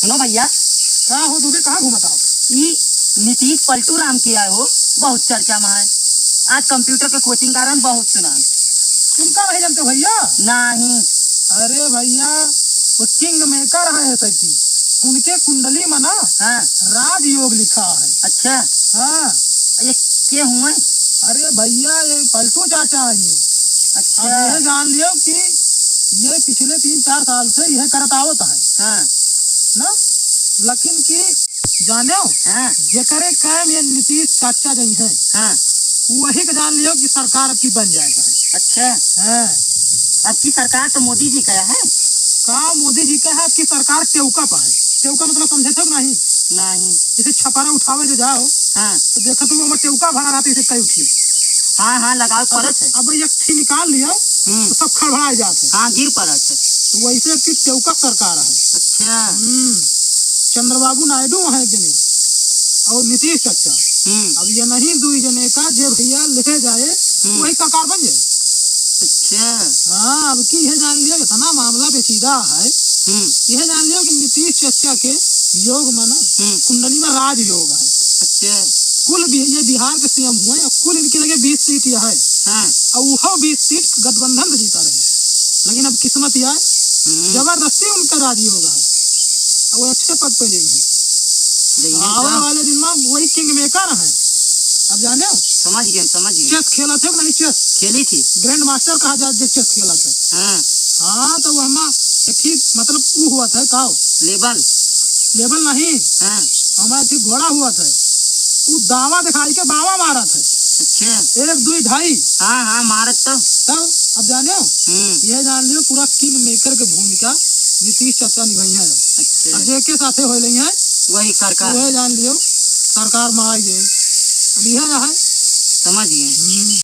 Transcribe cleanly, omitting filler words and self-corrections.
सुनो भैया, का हो दूबे कहाँ घूमता हो? ये नीतीश पलटू राम किया है वो बहुत चर्चा में है। आज कंप्यूटर के कोचिंग कारण बहुत सुना। उनका नहीं जानते भैया? नहीं। अरे भैया वो किंग मेकर है सैती, उनके कुंडली में ना हाँ। राजयोग लिखा है। अच्छा, हाँ। ये के हुए? अरे भैया ये पलटू चाचा है ये। अब अच्छा। यह जान लियो कि ये पिछले 3-4 साल से यह करत आवत है हाँ ना, लेकिन कि जाने हाँ जेकरे काम ये नीतीश चाचा जी है, हाँ। वही का जान लियो कि सरकार अब की बन जाएगा। अच्छा, हाँ। अब की सरकार तो मोदी जी का है। का मोदी जी का है? आपकी सरकार टेउका पर है। टेउका मतलब समझे थे नहीं? नहीं। जैसे छपारा उठावे जो जाओ हाँ तो देखा तुम हमारे टेउका भरा रहते इसे कई उठी। हाँ हाँ, लगाओ परत है। अब एक थी निकाल लिया तो सब खड़बड़ाए जाते। हाँ, गिर परत है। तो वैसे आपकी टेउका सरकार है। अच्छा। चंद्रबाबू नायडू है कि नहीं, और नीतीश चाचा। अब ये नहीं दुई जने का जे भैया लिखे जाए वही सरकार बन जाए। अच्छा। हाँ, अब की यह जान लिया इतना मामला पेचीदा है। यह जान लिया कि नीतीश चाचा के योग में ना कुंडली में राज योग है। अच्छा। कुल ये बिहार के सीएम हुए और कुल इनके लगे 20 सीट यह है। हाँ। और वो 20 सीट गठबंधन से जीता रहे, लेकिन अब किस्मत यह है जबरदस्ती उनका राज योग है और वो अच्छे पद पे गई है। आने वाले दिन में वही किंग मेकर है। अब जाने समझ गए समझ गए। चेस खेला थे नहीं? चेस खेली थी। ग्रैंड मास्टर कहा जाए चेस खेला थे। हाँ हाँ, तो वह ठीक मतलब वो हुआ था का लेबल लेवल नहीं। हाँ। हमारा ठीक घोड़ा हुआ था, वो दावा दिखाई के बावा मारा था। अच्छा। 1 2 2.5। हाँ हाँ, मारत तो तब अब जाने यह जान लियो पूरा किंग मेकर के भूमिका नीतीश चाचा निभाई है। अच्छा। अब जेके साथे हो रही है वही सरकार। वह जान लियो सरकार में आई गई। अब यह है। समझ गए।